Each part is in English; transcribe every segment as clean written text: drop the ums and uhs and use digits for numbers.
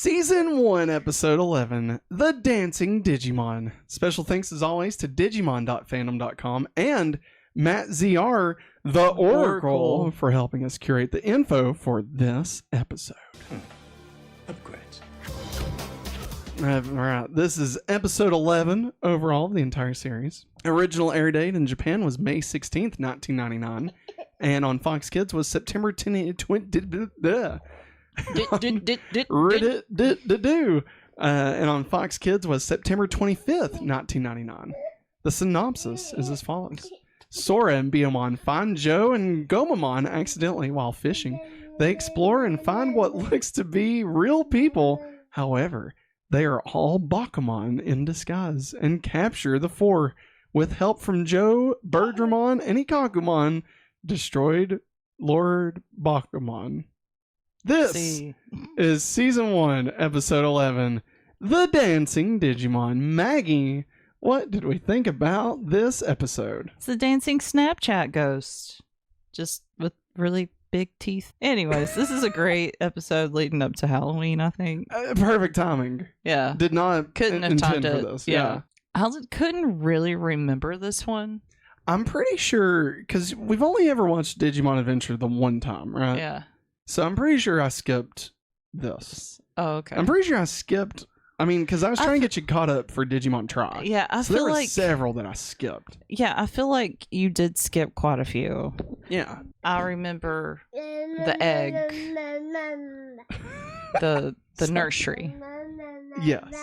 Season 1, Episode 11, The Dancing Digimon. Special thanks as always to Digimon.fandom.com and Matt ZR, the Oracle, for helping us curate the info for this episode. Upgrade. Alright, this is episode 11 overall of the entire series. Original air date in Japan was May 16th, 1999, and on Fox Kids was September 10th, and on Fox Kids was September 25th, 1999. The synopsis is as follows. Sora and Biyomon find Joe and Gomamon accidentally while fishing. They explore and find what looks to be real people. However, they are all Bakumon in disguise and capture the four. With help from Joe, Birdramon, and Ikakumon, destroyed Lord Bakumon. This is Season 1, Episode 11, The Dancing Digimon. Maggie, what did we think about this episode? It's the dancing Snapchat ghost. Just with really big teeth. Anyways, this is a great episode leading up to Halloween, I think. Perfect timing. Yeah. Did not couldn't have intend timed for this. Yeah. I couldn't really remember this one. I'm pretty sure, because we've only ever watched Digimon Adventure the one time, right? Yeah. So I'm pretty sure I skipped this. Oh, okay. I'm pretty sure I skipped... I mean, because I was trying to get you caught up for Digimon Try. Yeah, I so feel there were like several that I skipped. Yeah, I feel like you did skip quite a few. Yeah. I remember the egg, the nursery. Yes.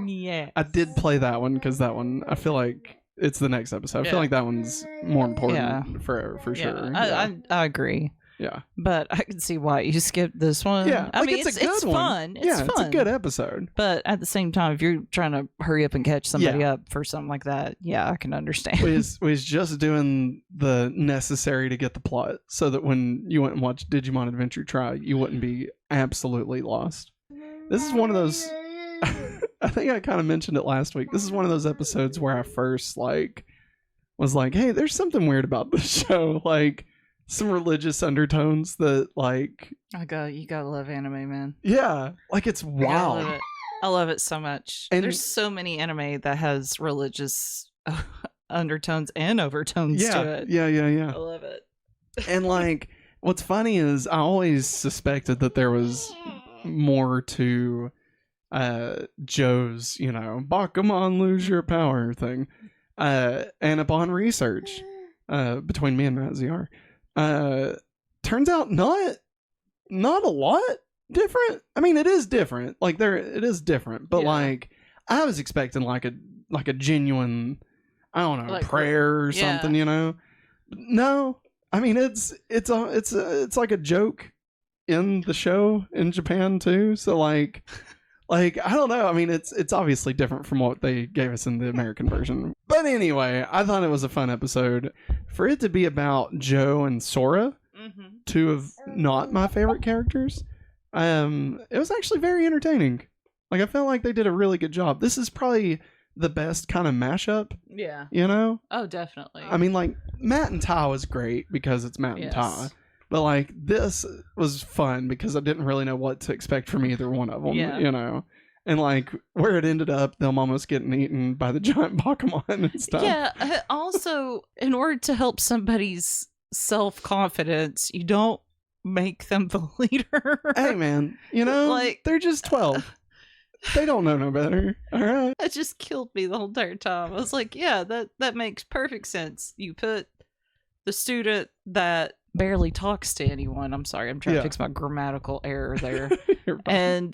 Yeah. I did play that one because that one, I feel like it's the next episode. I feel like that one's more important for sure. I agree. Yeah. But I can see why you skipped this one. Yeah. I mean, it's fun. It's fun. It's a good episode. But at the same time, if you're trying to hurry up and catch somebody up for something like that, yeah, I can understand. We was just doing the necessary to get the plot so that when you went and watched Digimon Adventure Try, you wouldn't be absolutely lost. This is one of those... I think I kind of mentioned it last week. This is one of those episodes where I first, was like, hey, there's something weird about this show. Some religious undertones that you gotta love anime, man. Yeah, it's wild. I love it so much. And there's so many anime that has religious undertones and overtones to it. Yeah. I love it. And what's funny is I always suspected that there was more to Joe's, Bakumon lose your power thing. And upon research, between me and Matt ZR, turns out not a lot different. I mean, it is different. It is different, but I was expecting like a genuine, I don't know, prayer or something, No, I mean it's like a joke in the show in Japan too. So I don't know. I mean, it's obviously different from what they gave us in the American version. But anyway, I thought it was a fun episode. For it to be about Joe and Sora, two of not my favorite characters, it was actually very entertaining. I felt like they did a really good job. This is probably the best kind of mashup. Yeah. Oh, definitely. I mean, Matt and Ty was great because it's Matt and Ty. But this was fun because I didn't really know what to expect from either one of them, And where it ended up, them almost getting eaten by the giant Bakumon and stuff. Yeah, also, in order to help somebody's self-confidence, you don't make them the leader. Hey, man, they're just 12. They don't know no better, all right? That just killed me the whole entire time. I was like, yeah, that makes perfect sense. You put the student that barely talks to anyone. I'm sorry, I'm trying to fix my grammatical error there. and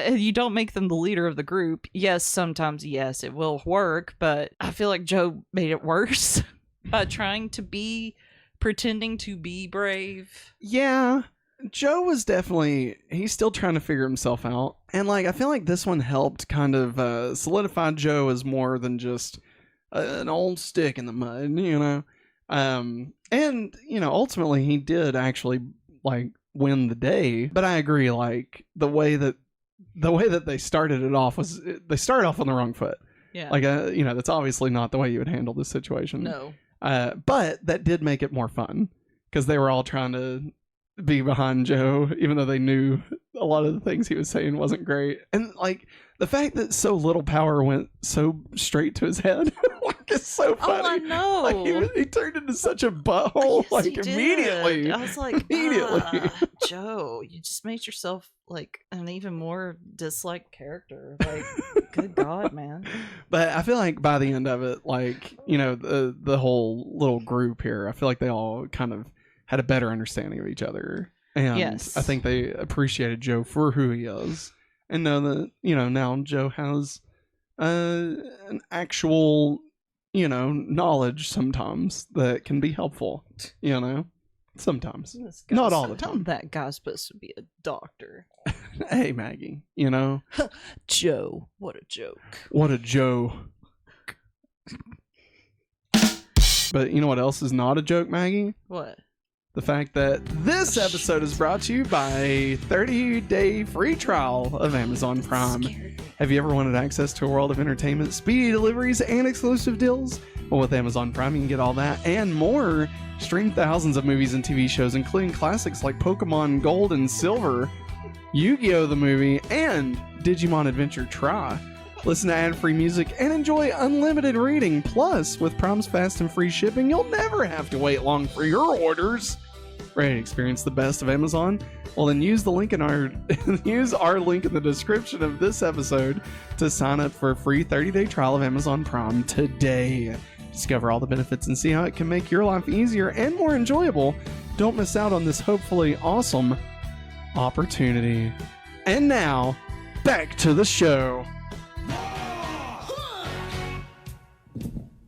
you don't make them the leader of the group. Yes, sometimes, it will work, but I feel like Joe made it worse by pretending to be brave. Yeah, Joe was he's still trying to figure himself out. And I feel like this one helped kind of solidify Joe as more than just an old stick in the mud, And, ultimately he did actually win the day. But I agree, the way that they started it off was they started off on the wrong foot. Yeah. That's obviously not the way you would handle this situation. No. But that did make it more fun because they were all trying to be behind Joe, even though they knew a lot of the things he was saying wasn't great. And like the fact that so little power went so straight to his head, like it's so funny. Oh, I know. Like he turned into such a butthole, Yes, like he did. immediately. I was like, Immediately. Joe, you just made yourself like an even more disliked character. Like, good God, man. But I feel like by the end of it, like, you know, the whole little group here, I feel like they all kind of had a better understanding of each other. And Yes. I think they appreciated Joe for who he is. And know that, you know, now Joe has an actual, you know, knowledge sometimes that can be helpful, you know, sometimes. Not all the time. That guy's supposed to be a doctor. Hey, Maggie, you know. Joe, what a joke. What a Joe. But you know what else is not a joke, Maggie? What? The fact that this episode is brought to you by a 30-day free trial of Amazon Prime. Have you ever wanted access to a world of entertainment, speedy deliveries, and exclusive deals? Well, with Amazon Prime, you can get all that and more. Stream thousands of movies and TV shows, including classics like Pokemon Gold and Silver, Yu-Gi-Oh! The movie, and Digimon Adventure Try. Listen to ad-free music and enjoy unlimited reading. Plus, with Prime's fast and free shipping, you'll never have to wait long for your orders. Ready to experience the best of Amazon? Well, then use the link in our link in the description of this episode to sign up for a free 30-day trial of Amazon Prime today. Discover all the benefits and see how it can make your life easier and more enjoyable. Don't miss out on this hopefully awesome opportunity. And now, back to the show.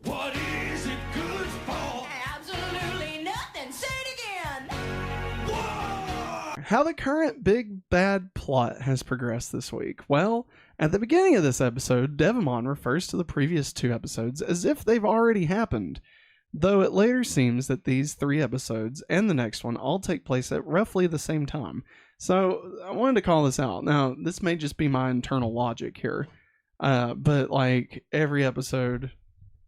What is it good for? Absolutely nothing. Say it again. How the current big bad plot has progressed this week. Well, at the beginning of this episode, Devimon refers to the previous 2 episodes as if they've already happened, though it later seems that these 3 episodes and the next one all take place at roughly the same time. So I wanted to call this out. Now, this may just be my internal logic here, but like every episode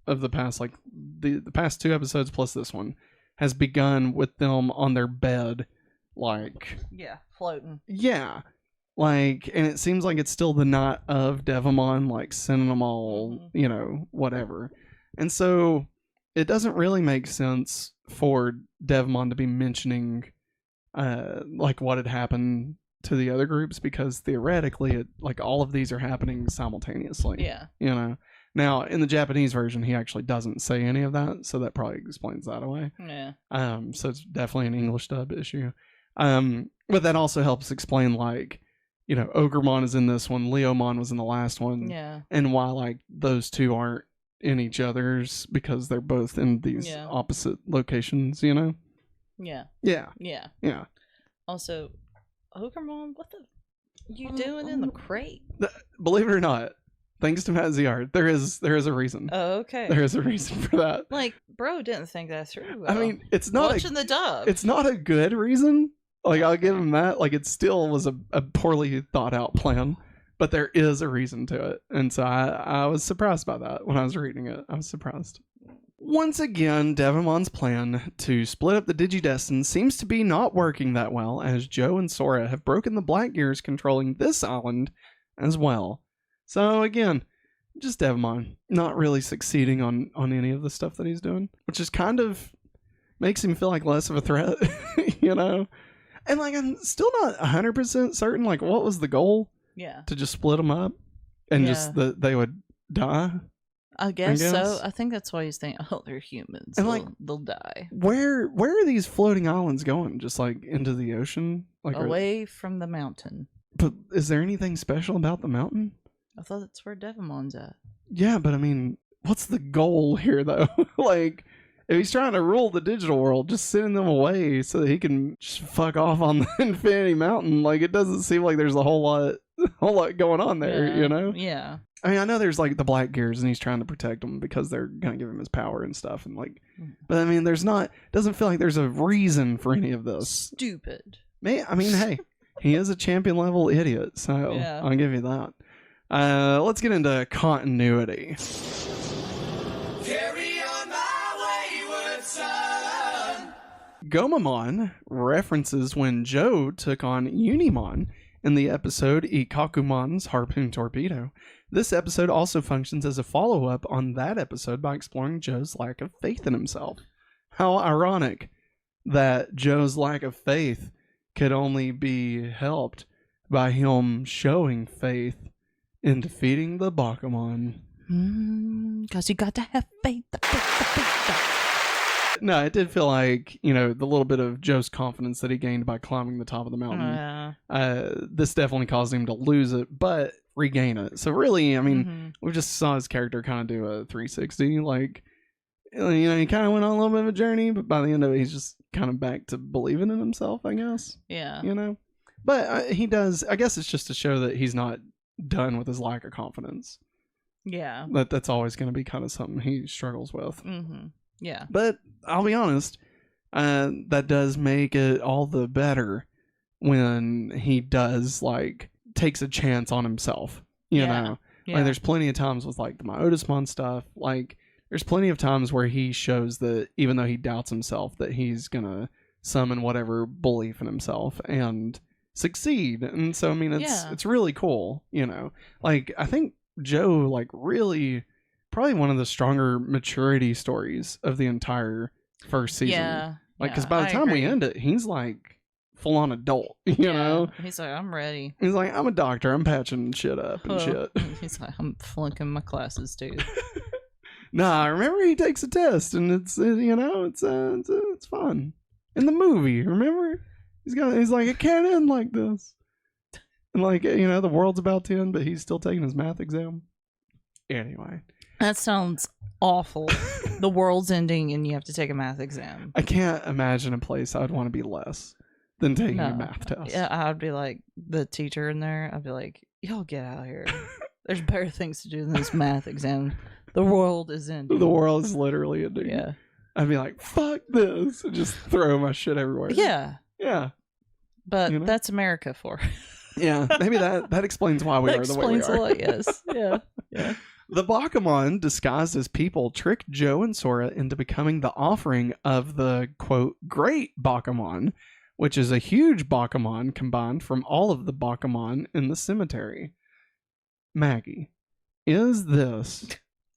of the past, like the past 2 episodes plus this one, has begun with them on their bed, like... Yeah, floating. Yeah. Like, and it seems like it's still the night of Devimon, like, sending them all, you know, whatever. And so, it doesn't really make sense for Devimon to be mentioning, like, what had happened to the other groups, because theoretically, like, all of these are happening simultaneously. Yeah. You know? Now, in the Japanese version, he actually doesn't say any of that, so that probably explains that away. Yeah. So it's definitely an English dub issue. But that also helps explain, like, you know, Ogremon is in this one, Leomon was in the last one. Yeah. And why, like, those 2 aren't in each other's, because they're both in these opposite locations, you know? Yeah. Yeah. Yeah. Yeah. Also, Ogremon, what the you doing in the crate? Believe it or not, thanks to Matt Ziard, there is a reason. Oh, okay. There is a reason for that. Like, bro didn't think that through. I mean, it's not watching the dub. It's not a good reason. Like, I'll give him that. Like, it still was a poorly thought out plan, but there is a reason to it. And so I was surprised by that when I was reading it. I was surprised. Once again, Devimon's plan to split up the Digidestined seems to be not working that well, as Joe and Sora have broken the Black Gears controlling this island as well. So again, just Devimon not really succeeding on any of the stuff that he's doing, which is kind of makes him feel like less of a threat, you know? And like, I'm still not 100% certain, like, what was the goal? Yeah. To just split them up and just that they would die? I guess so. I think that's why he's thinking, oh, they're humans. And like, they'll die. Where are these floating islands going? Just like into the ocean? Like away from the mountain. But is there anything special about the mountain? I thought that's where Devimon's at. Yeah, but I mean, what's the goal here though? Like, if he's trying to rule the digital world, just sending them away so that he can just fuck off on the Infinity Mountain, like, it doesn't seem like there's a whole lot going on there, you know? Yeah. I mean, I know there's like the Black Gears and he's trying to protect them because they're gonna give him his power and stuff, and like, but I mean, doesn't feel like there's a reason for any of this. Stupid. I mean, hey, he is a champion level idiot, so yeah. I'll give you that. Let's get into continuity. Carry on my wayward son. Gomamon references when Joe took on Unimon in the episode Ikakumon's Harpoon Torpedo. This episode also functions as a follow-up on that episode by exploring Joe's lack of faith in himself. How ironic that Joe's lack of faith could only be helped by him showing faith in defeating the Bakumon. Because you got to have faith. No, it did feel like, the little bit of Joe's confidence that he gained by climbing the top of the mountain. This definitely caused him to lose it, but regain it. So really, we just saw his character kind of do a 360. Like, he kind of went on a little bit of a journey, but by the end of it, he's just kind of back to believing in himself, I guess. Yeah. But he does, I guess it's just to show that he's not done with his lack of confidence. Yeah. That's always going to be kind of something he struggles with. Yeah. But I'll be honest, that does make it all the better when he does, takes a chance on himself, you know? Yeah. Like, there's plenty of times with, the Myotismon stuff, there's plenty of times where he shows that even though he doubts himself, that he's going to summon whatever belief in himself and succeed. And so, it's really cool, I think Joe, really, probably one of the stronger maturity stories of the entire first season. Yeah. Because by the time we end it, he's full on adult, you know? He's like, I'm ready. He's like, I'm a doctor. I'm patching shit up and shit. He's like, I'm flunking my classes too. Nah, remember he takes a test and it's fun. In the movie, remember? He's like, it can't end like this. And the world's about to end, but he's still taking his math exam. Anyway. That sounds awful. The world's ending and you have to take a math exam. I can't imagine a place I'd want to be less than taking a math test. Yeah, I'd be like the teacher in there. I'd be like, y'all get out of here. There's better things to do than this math exam. The world is ending. The world is literally ending. Yeah. I'd be like, fuck this. And just throw my shit everywhere. Yeah. Yeah. But that's America for. Yeah. Maybe that explains why we are the way we are. Explains a lot, yes. Yeah. Yeah. The Bakumon, disguised as people, trick Joe and Sora into becoming the offering of the, quote, great Bakumon, which is a huge Bakumon combined from all of the Bakumon in the cemetery. Maggie, is this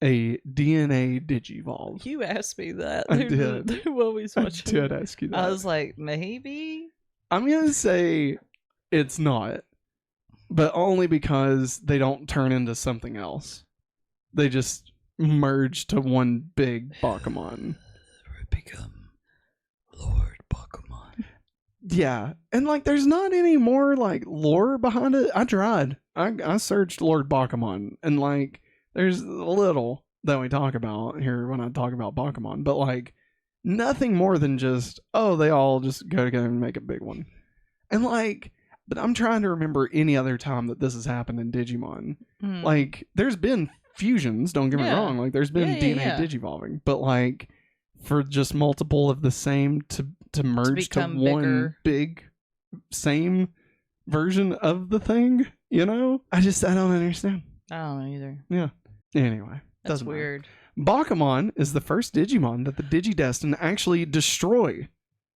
a DNA Digivolve? You asked me that. I did. What we I did ask you that. I was like, maybe? I'm going to say it's not, but only because they don't turn into something else. They just merge to one big Bakumon. Become Lord Bakumon. Yeah, and there's not any more lore behind it. I tried. I searched Lord Bakumon, and there's a little that we talk about here when I talk about Bakumon, but nothing more than just they all just go together and make a big one. And but I'm trying to remember any other time that this has happened in Digimon. There's been fusions, don't get me wrong, there's been DNA digivolving, but for just multiple of the same to merge to one bigger. Big same version of the thing, I don't understand. I don't know either. Yeah. Anyway, That's weird. Bakumon is the first Digimon that the Digidestined actually destroy.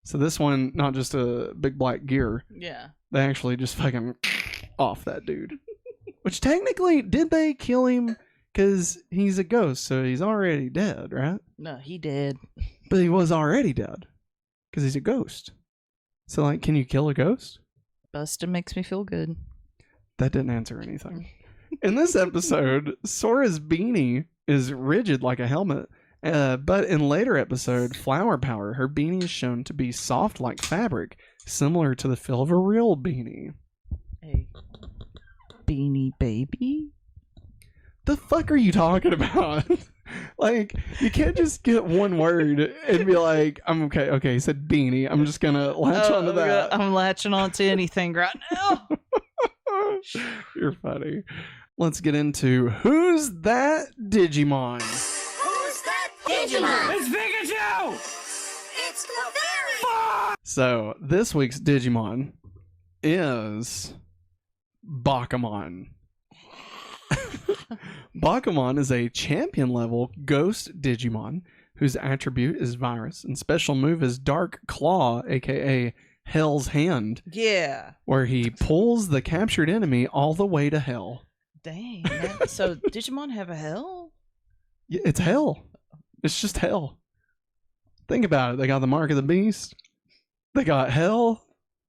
So this one, not just a big black gear. Yeah. They actually just fucking off that dude. Which technically, did they kill him? Because he's a ghost, so he's already dead, right? No, he did. But he was already dead. Because he's a ghost. So, can you kill a ghost? Busta makes me feel good. That didn't answer anything. In this episode, Sora's beanie is rigid like a helmet. But in later episode, Flower Power, her beanie is shown to be soft like fabric, similar to the feel of a real beanie. Hey. Beanie Baby? The fuck are you talking about? You can't just get one word and be like, I'm okay. Okay, he said beanie. I'm just gonna latch onto that. I'm latching onto anything right now. You're funny. Let's get into Who's That Digimon? Who's that Digimon? It's Pikachu! It's Clefairy! So, this week's Digimon is Bakumon. Bakumon is a champion level ghost Digimon whose attribute is virus and special move is Dark Claw, aka Hell's Hand, Yeah. where he pulls the captured enemy all the way to hell. Dang. So Digimon have a hell? Yeah, it's hell. It's just hell. Think about it. They got the mark of the beast. They got hell.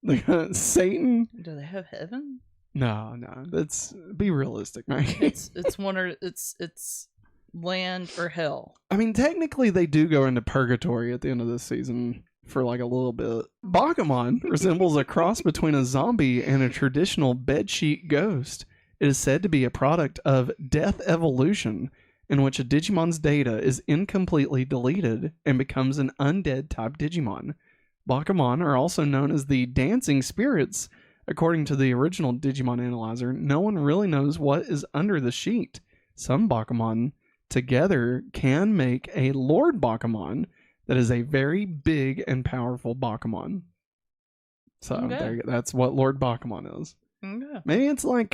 They got Satan. Do they have heaven? No. Let's be realistic, man. It's one or it's land or hell. I mean, technically, they do go into purgatory at the end of this season for like a little bit. Bakumon resembles a cross between a zombie and a traditional bedsheet ghost. It is said to be a product of death evolution, in which a Digimon's data is incompletely deleted and becomes an undead type Digimon. Bakumon are also known as the dancing spirits. According to the original Digimon Analyzer, no one really knows what is under the sheet. Some Bakumon together can make a Lord Bakumon that is a very big and powerful Bakumon. So Okay. that's what Lord Bakumon is. Yeah. Maybe it's like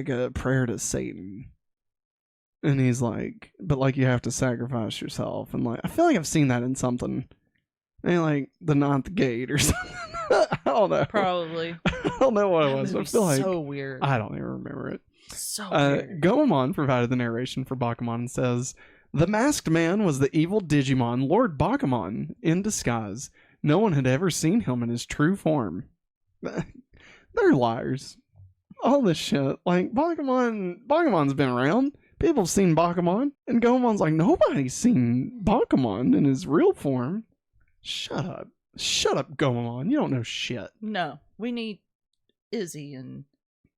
a prayer to Satan. And he's like, but like you have to sacrifice yourself. And like, I feel like I've seen that in something. Maybe like the Ninth Gate or something. I don't know. Probably. I don't know what it was. But I feel like so weird. I don't even remember it. So weird. Goemon provided the narration for Bakumon and says, "The masked man was the evil Digimon Lord Bakumon in disguise. No one had ever seen him in his true form." They're liars. All this shit. Like, Bakumon's been around. People have seen Bakumon. And Goemon's like, nobody's seen Bakumon in his real form. Shut up. Shut up, Goemon. You don't know shit. No, we need Izzy and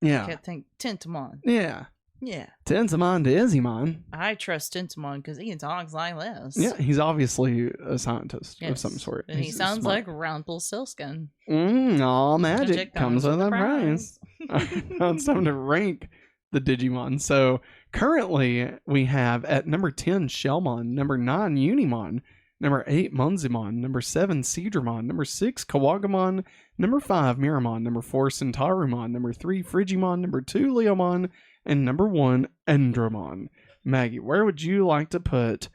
Yeah. I can't think Tentamon. Yeah. Yeah. Tensamon to Izzymon. I trust Tentamon because he talks like this. Yeah, he's obviously a scientist of Yes. some sort. And he He's sounds smart. like Rumpelstiltskin. All magic comes with a prize. prize. Now it's time to rank the Digimon. So currently we have at number 10 Shellmon, number 9 Unimon, number 8 Munzimon, number 7 Seadramon, number 6 Kawagamon, number 5 Miramon, number 4 Centaurimon, number 3 Frigimon, number 2 Leomon, and number 1 Endramon. Maggie, where would you like to put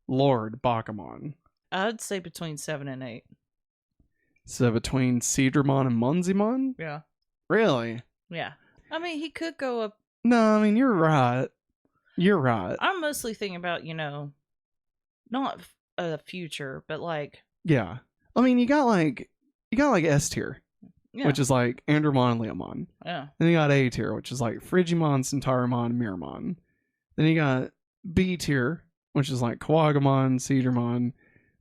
Lord Bakumon? I'd say between 7 and 8. So between Seadramon and Munzimon? Yeah. Really? Yeah. I mean, he could go up. No, I mean, you're right. You're right. I'm mostly thinking about, not a future, but like. Yeah. I mean, you got like S tier, Yeah. which is like Andromon and Leomon. Yeah. Then you got A tier, which is like Frigimon, Centaurimon, and Miramon. Then you got B tier, which is like Kawagamon, Seadramon.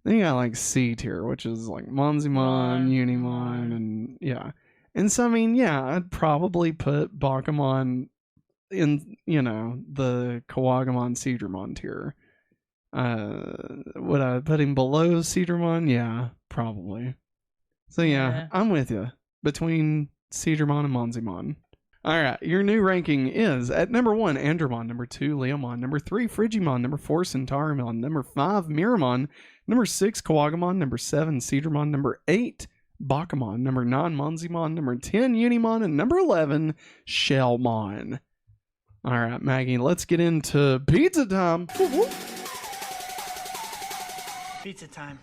Then you got like C tier, which is like Munzimon, Unimon, and yeah. And so, I mean, yeah, I'd probably put Bakumon in, the Kawagamon, Seadramon tier. Would I put him below Seadramon? Yeah, probably. So, yeah, I'm with you. Between Seadramon and Munzimon. All right, your new ranking is at number 1, Andromon, number 2, Leomon, number 3, Frigimon, number 4, Centaurimon, number 5, Miramon, number 6, Kawagamon, number 7, Seadramon, number 8, Bakumon, number 9, Munzimon, number 10, Unimon, and number 11, Shellmon. All right, Maggie, let's get into pizza time. Pizza time.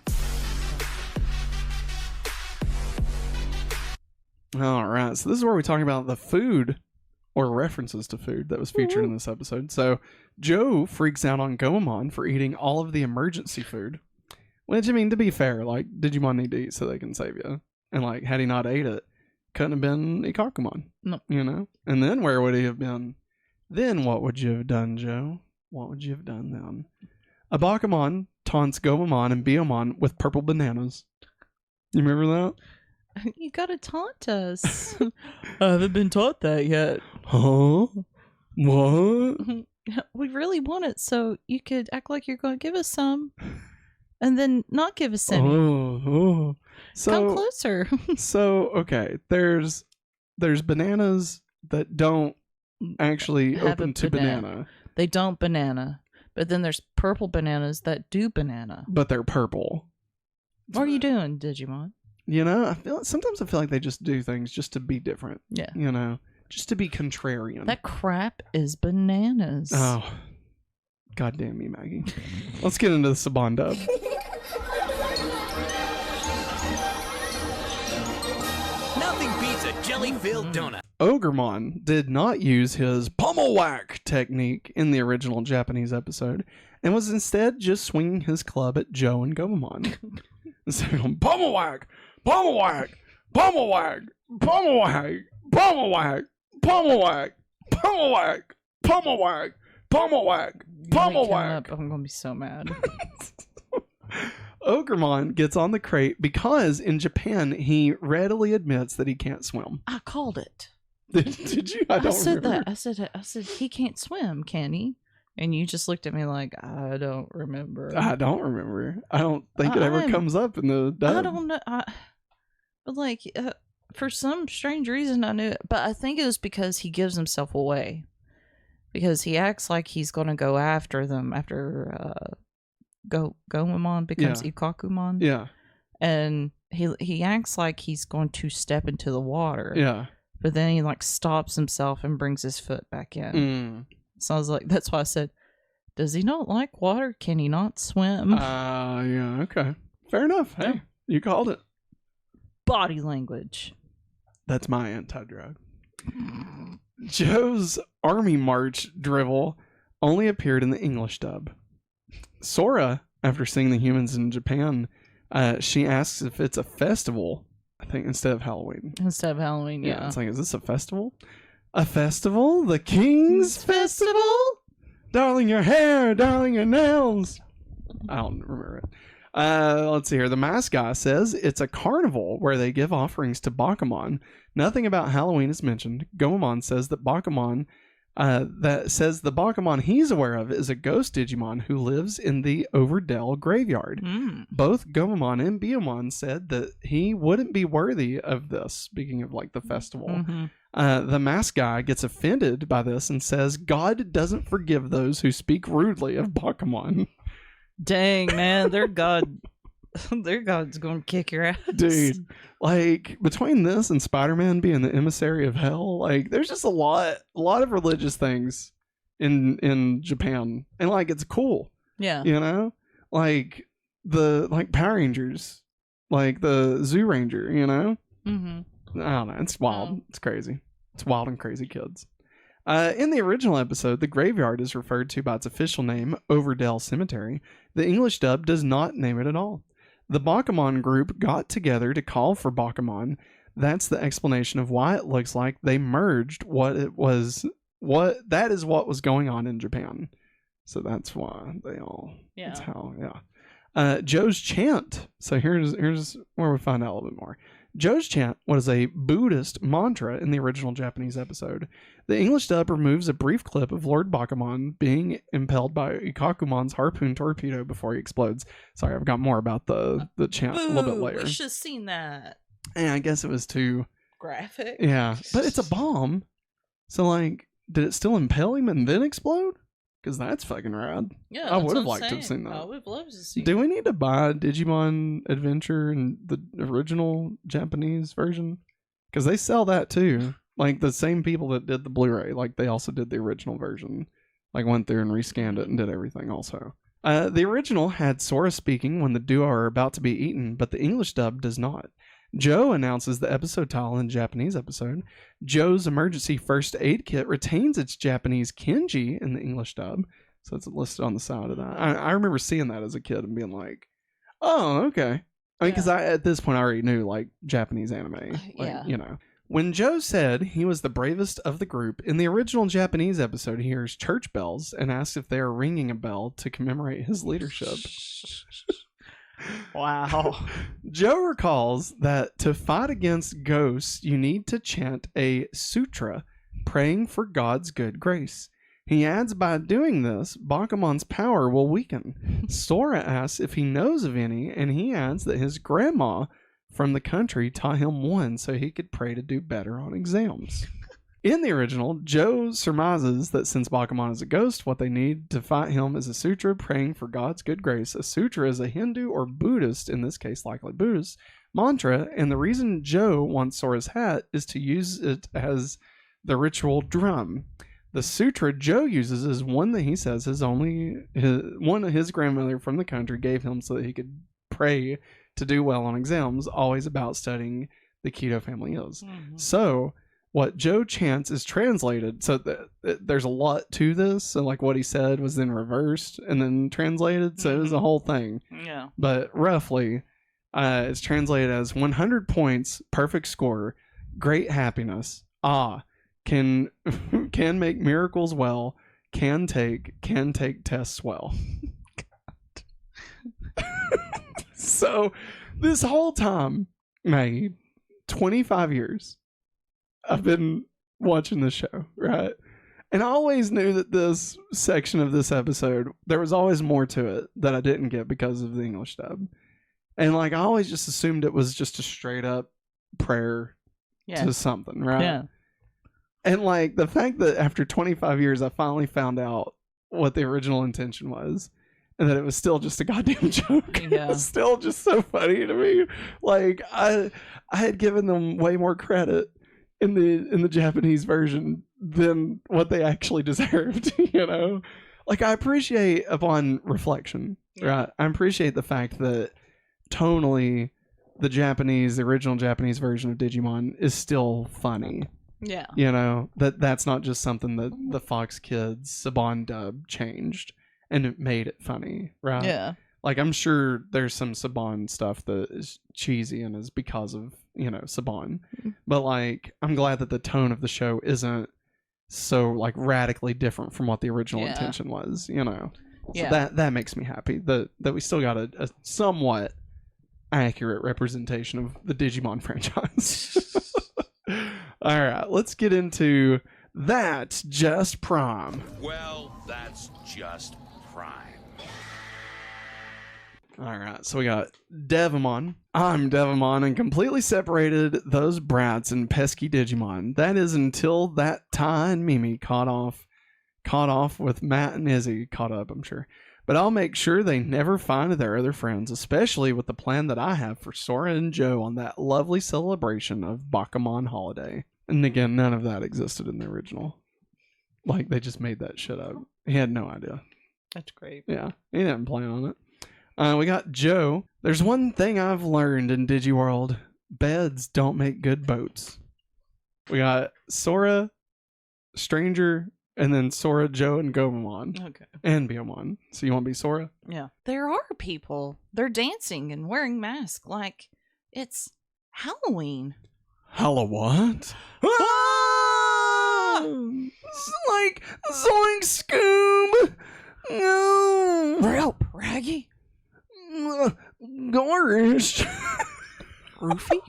All right, so this is where we talk about the food or references to food that was featured in this episode. So Joe freaks out on Goemon for eating all of the emergency food, which, I mean, to be fair, like, Digimon need to eat so they can save you. And, like, had he not ate it, couldn't have been Ikakumon. No. And then where would he have been? Then what would you have done, Joe? What would you have done then? A Bakumon taunts Goemon and Biomon with purple bananas. You remember that? You gotta taunt us. I haven't been taught that yet. Huh? What? We really want it, so you could act like you're going to give us some, and then not give us any. Oh. Come closer. So okay, there's bananas that don't actually Have a open to banana, They don't banana, but then there's purple bananas that do banana. but they're purple. What are you doing, Digimon? Sometimes I feel like they just do things just to be different. Yeah. Just to be contrarian. That crap is bananas. Oh, God damn me, Maggie. Let's get into the Saban Dub. Nothing beats a jelly-filled donut. Ogremon did not use his pummel whack technique in the original Japanese episode and was instead just swinging his club at Joe and Gomamon. So, pummel whack, pummel whack, pummel whack, pummel whack, pummel whack, pummel whack, pummel whack, pummel whack, pummel whack, pummel whack. I'm gonna be so mad. Ogremon gets on the crate because in Japan he readily admits that he can't swim. I called it. Did you? I don't said remember. that. I said he can't swim, can he? And you just looked at me like, I don't remember. I don't remember. I don't think it ever comes up in the dub. I don't know. But like, for some strange reason, I knew it. But I think it was because he gives himself away. Because he acts like he's going to go after them after Gomamon becomes Ikakumon. Yeah. And he acts like he's going to step into the water. Yeah. But then he like stops himself and brings his foot back in. So I was like, that's why I said, does he not like water? Can he not swim? Yeah, okay. Fair enough. Hey, you called it. Body language. That's my anti-drug. Joe's Army March drivel only appeared in the English dub. Sora, after seeing the humans in Japan, she asks if it's a festival, I think, instead of Halloween. Instead of Halloween, yeah. It's like, is this a festival? A festival? The King's Festival? Darling your hair, darling your nails. I don't remember it. Let's see here. The mascot says it's a carnival where they give offerings to Bakumon. Nothing about Halloween is mentioned. Gomamon says that Bakumon, the Bakumon he's aware of is a ghost Digimon who lives in the Overdell graveyard. Both Gomamon and Biyomon said that he wouldn't be worthy of this, speaking of like the festival. The mascot gets offended by this and says God doesn't forgive those who speak rudely of Bakumon. Dang, man, their god's gonna kick your ass. Dude, like, between this and Spider-Man being the emissary of hell, like, there's just a lot of religious things in Japan. And, like, it's cool. Yeah. You know? Like, Power Rangers. Like, the Zoo Ranger, you know? I don't know. It's wild. It's crazy. It's wild and crazy, kids. In the original episode, the graveyard is referred to by its official name, Overdell Cemetery. The English dub does not name it at all. The Bakumon group got together to call for Bakumon. That's the explanation of why it looks like they merged that is what was going on in Japan. So that's why they all, that's how, Joe's chant. So here's where we find out a little bit more. Joe's chant was a Buddhist mantra in the original Japanese episode. The English dub removes a brief clip of Lord Bakumon being impelled by Ikakumon's harpoon torpedo before he explodes. Sorry, I've got more about the chant a little bit later. We should have seen that. And I guess it was too graphic. Yeah, but it's a bomb. So, like, did it still impel him and then explode? Because that's fucking rad. Yeah, I would have liked to have seen that. I would have loved to see. Do we need to buy Digimon Adventure in the original Japanese version? Because they sell that too. Like, the same people that did the Blu-ray, like, they also did the original version. Like, went through and rescanned it and did everything also. The original had Sora speaking when the duo are about to be eaten, but the English dub does not. Joe announces the episode title in the Japanese episode. Joe's emergency first aid kit retains its Japanese Kenji in the English dub. So it's listed on the side of that. I remember seeing that as a kid and being like, oh, okay. I mean, because at this point I already knew, like, Japanese anime. Like, you know. When Joe said he was the bravest of the group, in the original Japanese episode he hears church bells and asks if they are ringing a bell to commemorate his leadership. Wow. Joe recalls that to fight against ghosts, you need to chant a sutra, praying for God's good grace. He adds by doing this, Bakumon's power will weaken. Sora asks if he knows of any, and he adds that his grandma from the country taught him one so he could pray to do better on exams. In the original, Joe surmises that since Bakumon is a ghost, what they need to fight him is a sutra praying for God's good grace. A sutra is a Hindu or Buddhist, in this case likely Buddhist, mantra, and the reason Joe wants Sora's hat is to use it as the ritual drum. The sutra Joe uses is one that he says one of his grandmother from the country gave him so that he could pray to do well on exams, always about studying the Keto family is. Mhm. So what Joe chants is translated. So there's a lot to this. So like what he said was then reversed and then translated. So it was a whole thing. Yeah. But roughly, it's translated as 100 points, perfect score, great happiness. Can make miracles well. Can take tests well. So this whole time, Maggie, 25 years, I've been watching the show, right? And I always knew that this section of this episode, there was always more to it that I didn't get because of the English dub. And like I always just assumed it was just a straight up prayer to something, right? Yeah. And like the fact that after 25 years I finally found out what the original intention was and that it was still just a goddamn joke. Yeah. It's still just so funny to me. Like I had given them way more credit in the Japanese version than what they actually deserved, you know? Like I appreciate upon reflection, right? I appreciate the fact that tonally the original Japanese version of Digimon is still funny. Yeah. You know, that's not just something that the Fox Kids Saban Dub changed and it made it funny, right? Yeah. Like I'm sure there's some Saban stuff that is cheesy and is because of, you know, Saban. But like I'm glad that the tone of the show isn't so like radically different from what the original intention was, you know. So that makes me happy that we still got a somewhat accurate representation of the Digimon franchise. All right, let's get into That's Just Prime. Well, that's just prime. All right, so we got Devimon. I'm Devimon and completely separated those brats and pesky Digimon. That is until that Ty and Mimi caught off with Matt and Izzy caught up, I'm sure. But I'll make sure they never find their other friends, especially with the plan that I have for Sora and Joe on that lovely celebration of Bakumon holiday. And again, none of that existed in the original. Like, they just made that shit up. He had no idea. That's great. Yeah, he didn't plan on it. We got Joe. There's one thing I've learned in Digiworld. Beds don't make good boats. We got Sora, Stranger, and then Sora, Joe, and Gomamon. Okay. And Biomon. So you want to be Sora? Yeah. There are people. They're dancing and wearing masks like it's Halloween. Hello, what? Ah! It's like Zoink Scoob! No! Help, Raggy. Gorish! Roofy?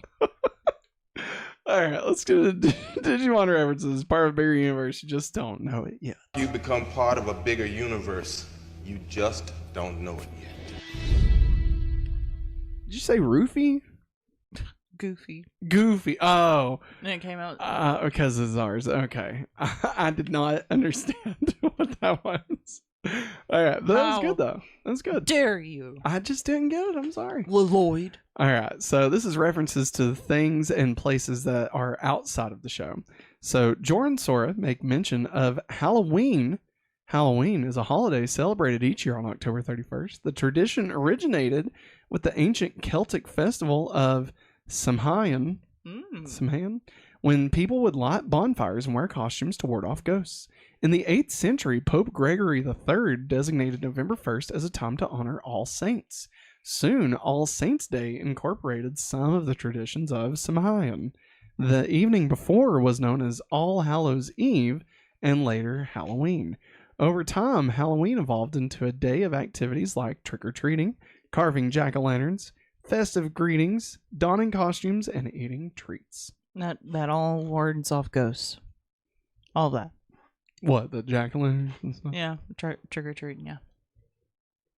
Alright, let's go to Digimon References, part of a bigger universe. You just don't know it yet. You become part of a bigger universe. You just don't know it yet. Did you say Roofy? Goofy. Goofy. Oh. And it came out. Because it's ours. Okay. I did not understand what that was. Alright, but that was good though. That was good. Dare you? I just didn't get it. I'm sorry. Lloyd. Alright, so this is references to things and places that are outside of the show. So Jor and Sora make mention of Halloween. Halloween is a holiday celebrated each year on October 31st. The tradition originated with the ancient Celtic festival of Samhain, when people would light bonfires and wear costumes to ward off ghosts. In the 8th century, Pope Gregory III designated November 1st as a time to honor All Saints. Soon, All Saints' Day incorporated some of the traditions of Samhain. The evening before was known as All Hallows' Eve and later Halloween. Over time, Halloween evolved into a day of activities like trick-or-treating, carving jack-o'-lanterns, festive greetings, donning costumes, and eating treats. That all wards off ghosts. All that. What, the jack-o'-lanterns and stuff? Yeah, trick or treating. Yeah.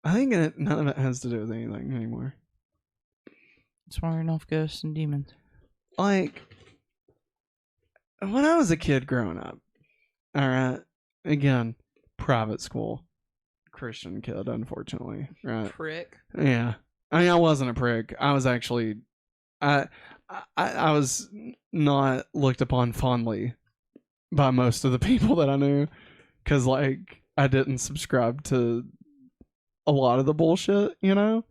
I think none of it has to do with anything anymore. It's warring off ghosts and demons. Like, when I was a kid growing up, alright, again, private school, Christian kid, unfortunately, right? Prick. Yeah. I mean, I wasn't a prick. I was actually, I was not looked upon fondly by most of the people that I knew, because like I didn't subscribe to a lot of the bullshit, you know.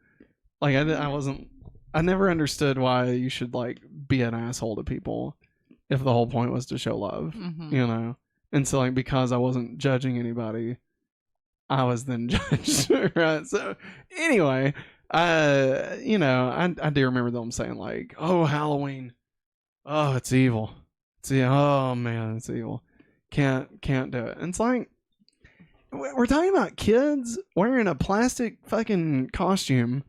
Like I wasn't I never understood why you should like be an asshole to people if the whole point was to show love, you know? And so like, because I wasn't judging anybody, I was then judged, right? So anyway, you know, I do remember them saying like, oh, Halloween, oh, it's evil. Oh man, it's evil. Can't do it. And it's like, we're talking about kids wearing a plastic fucking costume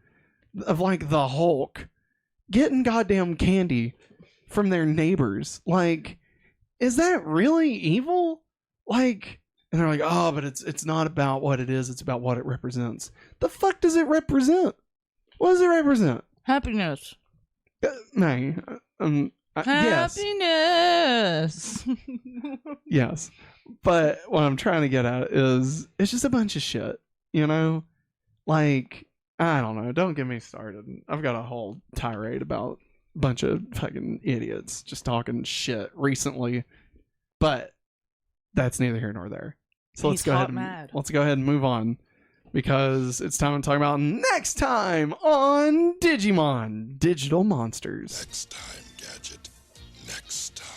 of like the Hulk, getting goddamn candy from their neighbors. Like, is that really evil? Like, and they're like, oh, but it's not about what it is, it's about what it represents. The fuck does it represent? What does it represent? Happiness. Maggie, yes. Happiness. Yes. But what I'm trying to get at is it's just a bunch of shit, you know? Like, I don't know. Don't get me started. I've got a whole tirade about a bunch of fucking idiots just talking shit recently. But that's neither here nor there. So let's go ahead and move on, because it's time to talk about next time on Digimon Digital Monsters. Next time, Gadget. Next time.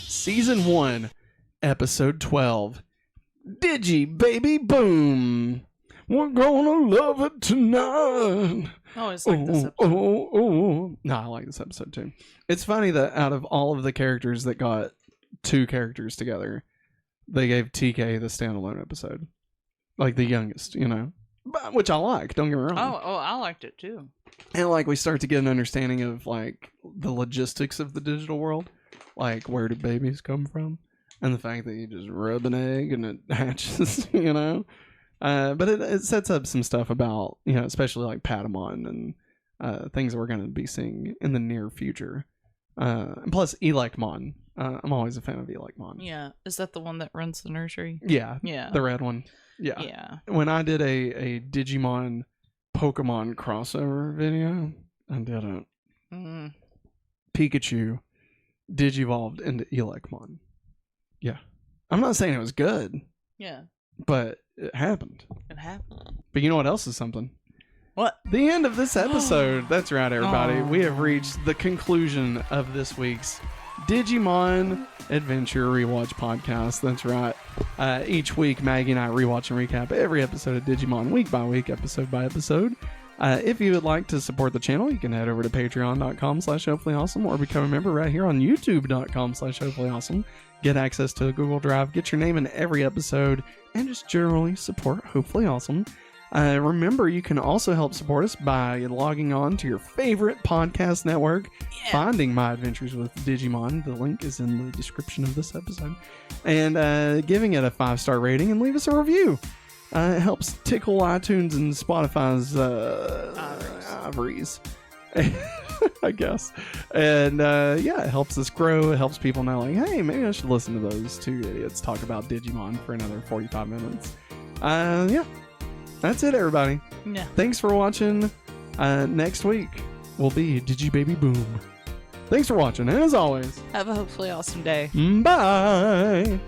Season 1, Episode 12. Digi-Baby Boom. We're gonna love it tonight. Oh, it's like this episode. No, I like this episode too. It's funny that out of all of the characters that got 2 characters together, they gave TK the standalone episode. Like the youngest, you know? But, which I like, don't get me wrong. Oh, I liked it too. And like we start to get an understanding of like the logistics of the digital world. Like, where do babies come from? And the fact that you just rub an egg and it hatches, you know? But it sets up some stuff about, you know, especially like Patamon and things that we're going to be seeing in the near future. And plus, Elecmon. I'm always a fan of Elecmon. Yeah. Is that the one that runs the nursery? Yeah. Yeah. The red one. Yeah. Yeah. When I did a Digimon Pokemon crossover video, I did it. Pikachu Digivolved into Elecmon. Yeah. I'm not saying it was good. Yeah. But it happened. It happened. But you know what else is something? What? The end of this episode. That's right, everybody. Oh. We have reached the conclusion of this week's Digimon Adventure Rewatch podcast. That's right. Each week, Maggie and I rewatch and recap every episode of Digimon week by week, episode by episode. If you would like to support the channel, you can head over to patreon.com/hopefullyawesome or become a member right here on youtube.com/hopefullyawesome. Get access to a Google Drive, get your name in every episode, and just generally support Hopefully Awesome. Remember, you can also help support us by logging on to your favorite podcast network, finding My Adventures with Digimon. The link is in the description of this episode. And giving it a 5-star rating and leave us a review. It helps tickle iTunes and Spotify's ivories, I guess. And yeah, it helps us grow. It helps people know, like, hey, maybe I should listen to those 2 idiots talk about Digimon for another 45 minutes. Yeah, that's it, everybody. Yeah. Thanks for watching. Next week will be Digi-Baby Boom. Thanks for watching, and as always, Have a hopefully awesome day. bye.